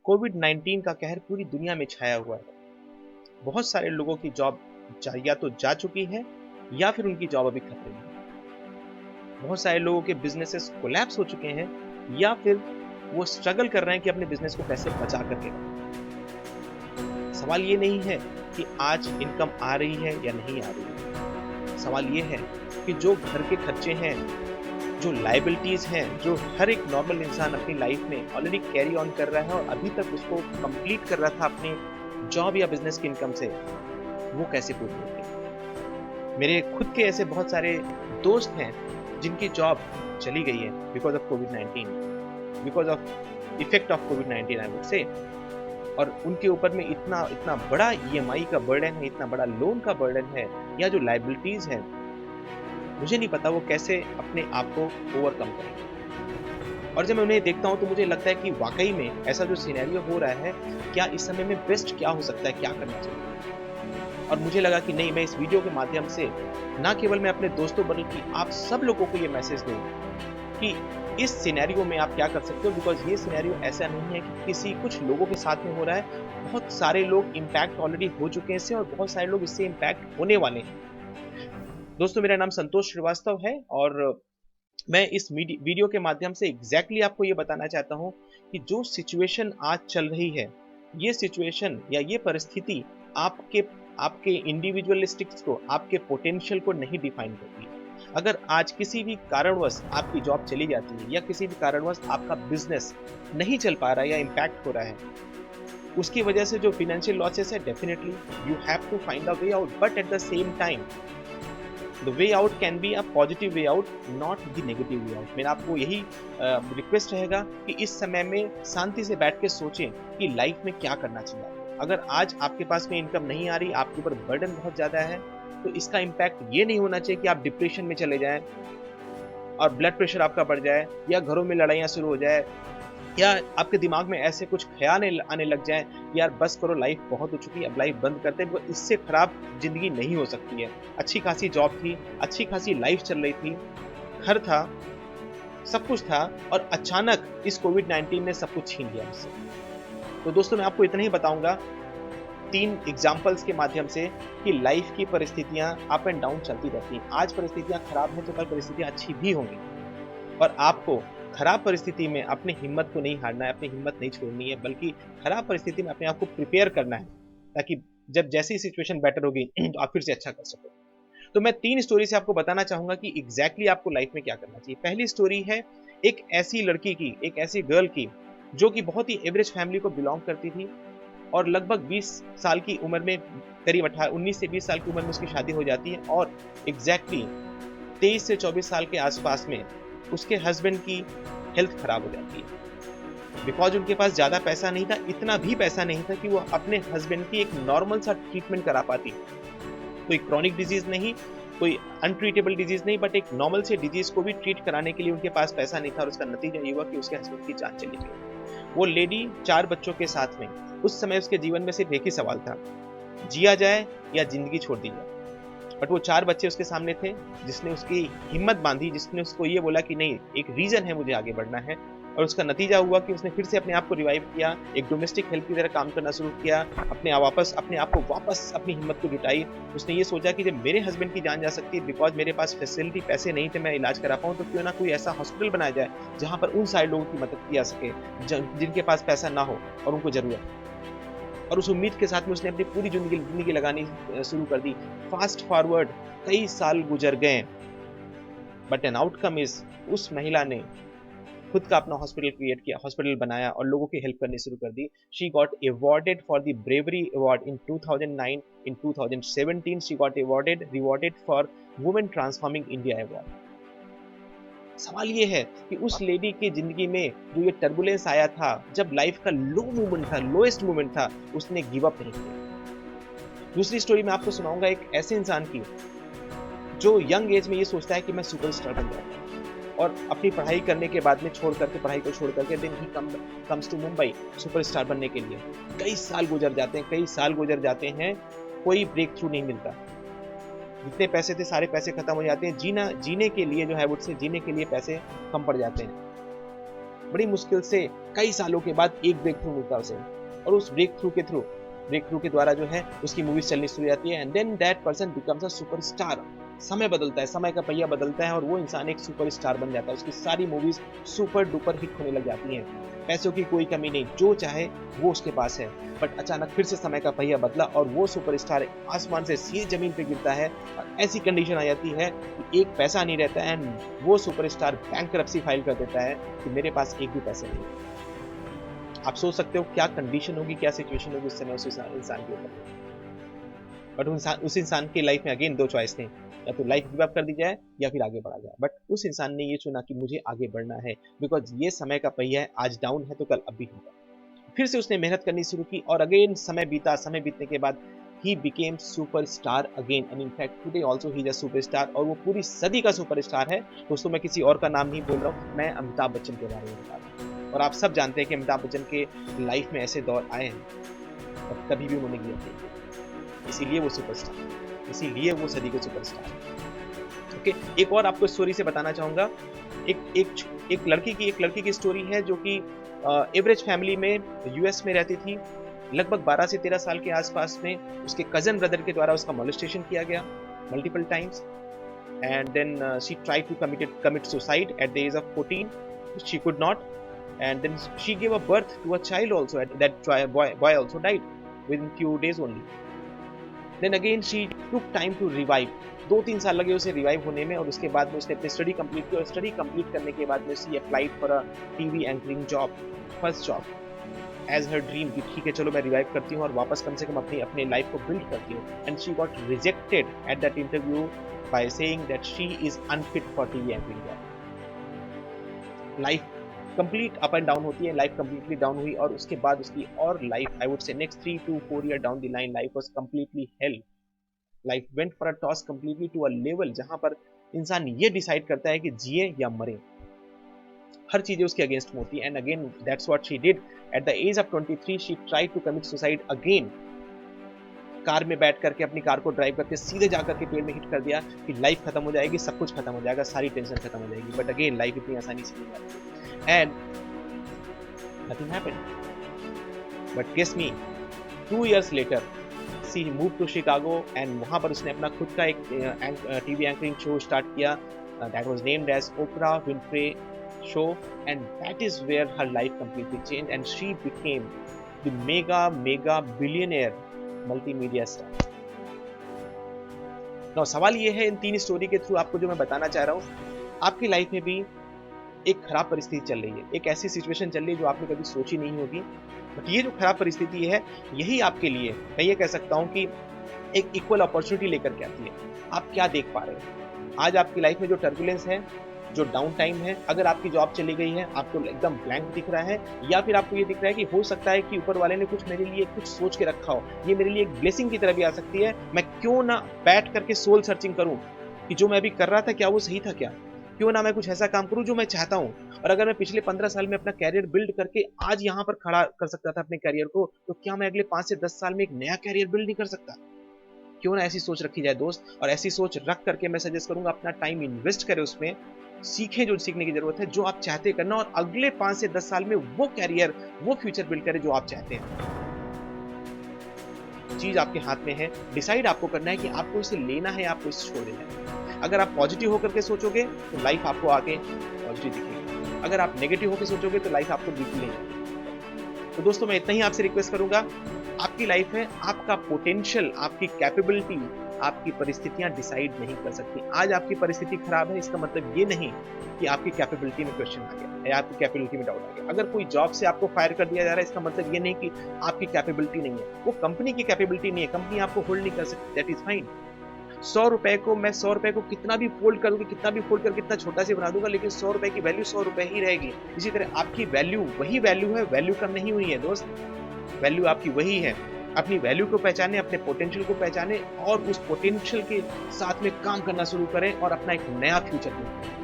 कोविड-19 का कहर पूरी दुनिया में छाया हुआ है। बहुत सारे लोगों की जॉब या तो जा चुकी है या फिर उनकी जॉब अभी खतरे में है। बहुत सारे लोगों के बिज़नेसेस कोलैप्स हो चुके हैं या फिर वो स्ट्रगल कर रहे हैं कि अपने बिज़नेस को कैसे बचा कर के रखें। सवाल ये नहीं है कि आज इनकम आ रही है या नहीं आ रही है। सवाल ये है कि जो घर के खर्चे हैं, जो लायबिलिटीज़ हैं, जो हर एक नॉर्मल इंसान अपनी लाइफ में ऑलरेडी कैरी ऑन कर रहा है और अभी तक उसको कंप्लीट कर रहा था अपने जॉब या बिज़नेस की इनकम से, वो कैसे पूरी होगी? मेरे खुद के ऐसे बहुत सारे दोस्त हैं जिनकी जॉब चली गई है because of covid, because of effect of covid I would से। और उनके ऊपर में इतना इतना बड़ा ईएमआई का बर्डन है, इतना बड़ा लोन का बर्डन है या जो लायबिलिटीज़ हैं, मुझे नहीं पता वो कैसे अपने आप को ओवरकम करेंगे। और जब मैं उन्हें देखता हूँ तो मुझे लगता है कि वाक़ई में ऐसा जो सिनेरियो हो रहा है, क्या इस समय में बेस्ट क्या हो सकता है, क्या करना चाहिए? और मुझे लगा कि नहीं, मैं इस वीडियो के माध्यम से ना केवल मैं अपने दोस्तों बल्कि आप सब लोगों को ये मैसेज दूँ कि इस सिनेरियो में आप क्या कर सकते हो, बिकॉज़ ये सिनेरियो ऐसा नहीं है कि किसी कुछ लोगों के साथ में हो रहा है। बहुत सारे लोग इम्पैक्ट ऑलरेडी हो चुके हैं इससे और बहुत सारे लोग इससे इम्पैक्ट होने वाले हैं। दोस्तों, मेरा नाम संतोष श्रीवास्तव है और मैं इस वीडियो के माध्यम से एग्जैक्टली आपको ये बताना चाहता हूँ कि जो सिचुएशन आज चल रही है, ये सिचुएशन या ये परिस्थिति आपके आपके इंडिविजुअलिस्टिक्स को, आपके पोटेंशियल को नहीं डिफाइन करती है। अगर आज किसी भी कारणवश आपकी जॉब चली जाती है या किसी भी कारणवश आपका बिजनेस नहीं चल पा रहा है या इम्पैक्ट हो रहा है, उसकी वजह से जो फाइनेंशियल लॉसेस है, definitely you have to find a way out, but at the same time the way out can be a positive way out, not the negative way out. मेरा आपको यही रिक्वेस्ट रहेगा कि इस समय में शांति से बैठ के सोचें कि लाइफ में क्या करना चाहिए आपको। अगर आज आपके पास में इनकम नहीं आ रही, आपके ऊपर बर्डन बहुत ज़्यादा है, तो इसका इम्पैक्ट ये नहीं होना चाहिए कि आप डिप्रेशन में चले जाएँ और ब्लड प्रेशर आपका बढ़ जाए या घरों में लड़ाइयाँ शुरू हो जाए या आपके दिमाग में ऐसे कुछ ख़्याल आने लग जाएँ, यार बस करो, लाइफ़ बहुत हो चुकी है, अब लाइफ़ बंद करते हैं, बिकॉज़ इससे ख़राब ज़िंदगी नहीं हो सकती है। अच्छी खासी जॉब थी, अच्छी खासी लाइफ़ चल रही थी, घर था, सब कुछ था और अचानक इस कोविड-19 ने सब कुछ छीन लिया मुझसे। तो दोस्तों, मैं आपको इतना ही बताऊँगा 3 एग्ज़ाम्पल्स के माध्यम से कि लाइफ़ की परिस्थितियाँ अप एंड डाउन चलती रहती हैं। आज परिस्थितियाँ ख़राब हैं तो कल परिस्थितियाँ अच्छी भी होंगी। और आपको खराब परिस्थिति में अपनी हिम्मत को नहीं हारना है, अपनी हिम्मत नहीं छोड़नी है, बल्कि खराब परिस्थिति में अपने आप को प्रिपेयर करना है, ताकि जब जैसी सिचुएशन बेटर होगी तो आप फिर से अच्छा कर सको। तो मैं 3 स्टोरी से आपको बताना चाहूँगा कि एग्ज़ैक्टली आपको लाइफ़ में क्या करना चाहिए। पहली स्टोरी है एक ऐसी लड़की की, एक ऐसी गर्ल की, जो कि बहुत ही एवरेज फैमिली को बिलॉन्ग करती थी और लगभग 20 साल की उम्र में, करीब 19 से 20 साल की उम्र में उसकी शादी हो जाती है और एग्ज़ैक्टली 23 से 24 साल के आस-पास में उसके हस्बैंड की हेल्थ खराब हो जाती है। बिकॉज़ उनके पास ज़्यादा पैसा नहीं था, इतना भी पैसा नहीं था कि वो अपने हस्बैंड की एक नॉर्मल सा ट्रीटमेंट करा पाती। कोई क्रॉनिक डिज़ीज़ नहीं, कोई अनट्रीटेबल डिज़ीज़ नहीं, बट एक नॉर्मल से डिज़ीज़ को भी ट्रीट कराने के लिए उनके पास पैसा नहीं था और उसका नतीजा ये हुआ कि उसके हस्बैंड की जान चली गई। वो लेडी 4 बच्चों के साथ में, उस समय उसके जीवन में सिर्फ़ एक ही सवाल था, जिया जाए या ज़िंदगी छोड़ दी जाए। बट वो 4 बच्चे उसके सामने थे, जिसने उसकी हिम्मत बाँधी, जिसने उसको ये बोला कि नहीं, एक रीज़न है मुझे आगे बढ़ना है और उसका नतीजा हुआ कि उसने फिर से अपने आप को रिवाइव किया, एक डोमेस्टिक हेल्प की तरह काम करना शुरू किया, अपने आप को वापस अपनी हिम्मत को जुटाई। उसने ये सोचा कि जब मेरे हस्बैंड की जान जा सकती है, बिकॉज़ मेरे पास फैसिलिटी, पैसे नहीं थे मैं इलाज करा पाऊँ, तो क्यों ना कोई ऐसा हॉस्पिटल बनाया जाए, जहाँ पर उन सारे लोगों की मदद की जा सके, जिनके पास पैसा ना हो और उनको ज़रूरत है। और उस उम्मीद के साथ में उसने अपनी पूरी ज़िंदगी लगानी शुरू कर दी। फ़ास्ट फॉरवर्ड कई साल गुज़र गए, बट एन आउटकम इज़ उस महिला ने खुद का अपना हॉस्पिटल क्रिएट किया, हॉस्पिटल बनाया और लोगों की हेल्प करनी शुरू कर दी। She got awarded for the bravery award in 2009, in 2017 she got rewarded for women transforming India award. सवाल ये है कि उस लेडी की ज़िंदगी में जो ये टर्बुलेंस आया था, जब लाइफ़ का लो मोमेंट था, लोएस्ट मोमेंट था, उसने गिव अप नहीं किया। दूसरी स्टोरी मैं आपको सुनाऊँगा एक ऐसे इंसान की, जो यंग एज में ये सोचता है कि मैं सुपरस्टार बन जाऊँगा और अपनी पढ़ाई करने के बाद में पढ़ाई को छोड़ करके देन ही कम्स टू मुंबई सुपरस्टार बनने के लिए। कई साल गुज़र जाते हैं, कोई ब्रेक थ्रू नहीं मिलता। जितने पैसे थे सारे पैसे खत्म हो जाते हैं, जीने के लिए जो है, वो जीने के लिए पैसे कम पड़ जाते हैं। बड़ी मुश्किल से कई सालों के बाद एक ब्रेक थ्रू मिलता है उसे, और उस ब्रेक थ्रू के द्वारा जो है उसकी मूवीज चलनी शुरू हो जाती है, and then that person becomes a superstar. समय बदलता है, समय का पहिया बदलता है और वो इंसान एक सुपरस्टार बन जाता है। उसकी सारी मूवीज सुपर डुपर हिट होने लग जाती हैं, पैसों की कोई कमी नहीं, जो चाहे वो उसके पास है। बट अचानक फिर से समय का पहिया बदला और वो सुपरस्टार आसमान से सीधे जमीन पे गिरता है, और ऐसी कंडीशन आ जाती है कि एक पैसा नहीं रहता है, एंड वो सुपरस्टार बैंकरप्सी फाइल कर देता है कि मेरे पास एक भी पैसा नहीं। आप सोच सकते हो क्या कंडीशन होगी, क्या सिचुएशन होगी उस समय उस इंसान के ऊपर। बट उस इंसान की लाइफ में अगेन दो चॉइस थे, या तो लाइफ गिव अप कर दी जाए या फिर आगे बढ़ा जाए। बट उस इंसान ने ये चुना कि मुझे आगे बढ़ना है, बिकॉज ये समय का पहिया है, आज डाउन है तो कल अप भी होगा। फिर से उसने मेहनत करनी शुरू की और अगेन समय बीता, समय बीतने के बाद he became superstar again, and in fact today also he is a superstar, और वो पूरी सदी का सुपरस्टार है। दोस्तों मैं किसी और का नाम नहीं बोल रहा हूँ, मैं अमिताभ बच्चन के बारे में बता रहा हूँ। और आप सब जानते हैं कि अमिताभ बच्चन के लाइफ में ऐसे दौर आए हैं और कभी भी उन्होंने गिव अप नहीं किया, इसीलिए वो सुपरस्टार, इसीलिए वो सदी के सुपरस्टार। ओके, एक और आपको स्टोरी से बताना चाहूंगा। एक लड़की की स्टोरी है जो कि एवरेज फैमिली में यूएस में रहती थी। लगभग 12 से 13 साल के आसपास में उसके कजन ब्रदर के द्वारा उसका मोलेस्टेशन किया गया multiple times, and then she tried to commit suicide at the age of 14. She could not, and then she gave a birth to a child also, and that boy also died within few days only. Then again she took time to revive. 2-3 साल लगे उसे revive होने में, और उसके बाद में उसने अपनी स्टडी कंप्लीट की, और स्टडी कंप्लीट करने के बाद में she applied for a TV anchoring job, first job as her dream कि ठीक है चलो मैं रिवाइव करती हूँ और वापस कम से कम अपने लाइफ को बिल्ड करती हूँ। And she got rejected at that interview by saying that she is unfit for TV anchoring job. Life complete up and down होती है, लाइफ कंप्लीटली डाउन हुई, और उसके बाद उसकी और life, I would say next 3 to 4 year down the line, life was completely hell. Life went for a toss completely to a level जहां पर इंसान ये डिसाइड करता है कि जिए या मरे। हर चीजें उसके अगेंस्ट में होती है, and again that's what she did. At the age of 23 she tried to commit suicide again. Car में बैठ करके अपनी कार को ड्राइव करके सीधे जाकर के पेड़ में हिट कर दिया कि लाइफ खत्म हो जाएगी, सब कुछ खत्म हो जाएगा, सारी टेंशन खत्म हो जाएगी। बट अगेन लाइफ इतनी आसानी से नहीं जाती, and nothing happened. But guess me, 2 years later, she moved to Chicago, and वहाँ पर उसने अपना खुद का एक टीवी एंकरिंग शो स्टार्ट किया, that was named as Oprah Winfrey Show, and that is where her life completely changed, and she became the mega billionaire multimedia star. Now सवाल ये है इन 3 स्टोरी के थ्रू आपको जो मैं बताना चाह रहा हूँ, आपकी लाइफ में भी एक खराब परिस्थिति चल रही है, एक ऐसी सिचुएशन चल रही है जो आपने कभी सोची नहीं होगी, बट ये जो खराब परिस्थिति है यही आपके लिए, मैं ये कह सकता हूँ कि एक इक्वल अपॉर्चुनिटी लेकर के आती है। आप क्या देख पा रहे हो आज आपकी लाइफ में? जो टर्बुलेंस है, जो डाउन टाइम है, अगर आपकी जॉब चली गई है, आपको एकदम ब्लैंक दिख रहा है, या फिर आपको ये दिख रहा है कि हो सकता है कि ऊपर वाले ने कुछ मेरे लिए कुछ सोच के रखा हो, ये मेरे लिए एक ब्लेसिंग की तरह भी आ सकती है, मैं क्यों ना बैठ करके सोल सर्चिंग करूं कि जो मैं अभी कर रहा था क्या वो सही था क्या, क्यों ना मैं कुछ ऐसा काम करूं जो मैं चाहता हूं। और अगर मैं पिछले 15 साल में अपना कैरियर बिल्ड करके आज यहां पर खड़ा कर सकता था अपने कैरियर को, तो क्या मैं अगले 5 से 10 साल में एक नया कैरियर बिल्ड नहीं कर सकता? क्यों ना ऐसी सोच रखी जाए दोस्त, और ऐसी सोच रख करके मैं सजेस्ट करूंगा अपना टाइम इन्वेस्ट करें उसमें, सीखें जो सीखने की जरूरत है, जो आप चाहते करना, और अगले 5 से 10 साल में वो कैरियर, वो फ्यूचर बिल्ड करें जो आप चाहते हैं। चीज आपके हाथ में है, डिसाइड आपको करना है कि आपको इसे लेना है, आपको इसे छोड़ देना है। अगर आप पॉजिटिव होकर के सोचोगे तो लाइफ आपको आगे पॉजिटिव दिखेगी, अगर आप नेगेटिव होकर सोचोगे तो लाइफ आपको दिख नहीं। तो दोस्तों मैं इतना ही आपसे रिक्वेस्ट करूंगा, आपकी लाइफ में आपका पोटेंशियल, आपकी कैपेबिलिटी, आपकी परिस्थितियां डिसाइड नहीं कर सकती। आज आपकी परिस्थिति खराब है, इसका मतलब ये नहीं कि आपकी कैपेबिलिटी में क्वेश्चन आ गया या आपकी कैपेबिलिटी में डाउट आ गया। अगर कोई जॉब से आपको फायर कर दिया जा रहा है, इसका मतलब ये नहीं कि आपकी कैपेबिलिटी नहीं है, वो कंपनी की कैपेबिलिटी नहीं है, कंपनी आपको होल्ड नहीं कर सकती, दैट इज फाइन। 100 रुपए को मैं 100 रुपए को कितना भी फोल्ड करूंगा, कितना भी फोल्ड करके कितना छोटा से बना दूंगा, लेकिन 100 रुपए की वैल्यू 100 रुपए ही रहेगी। इसी तरह आपकी वैल्यू वही वैल्यू है, वैल्यू कम नहीं हुई है दोस्त, वैल्यू आपकी वही है। अपनी वैल्यू को पहचाने, अपने पोटेंशियल को पहचाने, और उस पोटेंशियल के साथ में काम करना शुरू करें और अपना एक नया फ्यूचर बनाएं।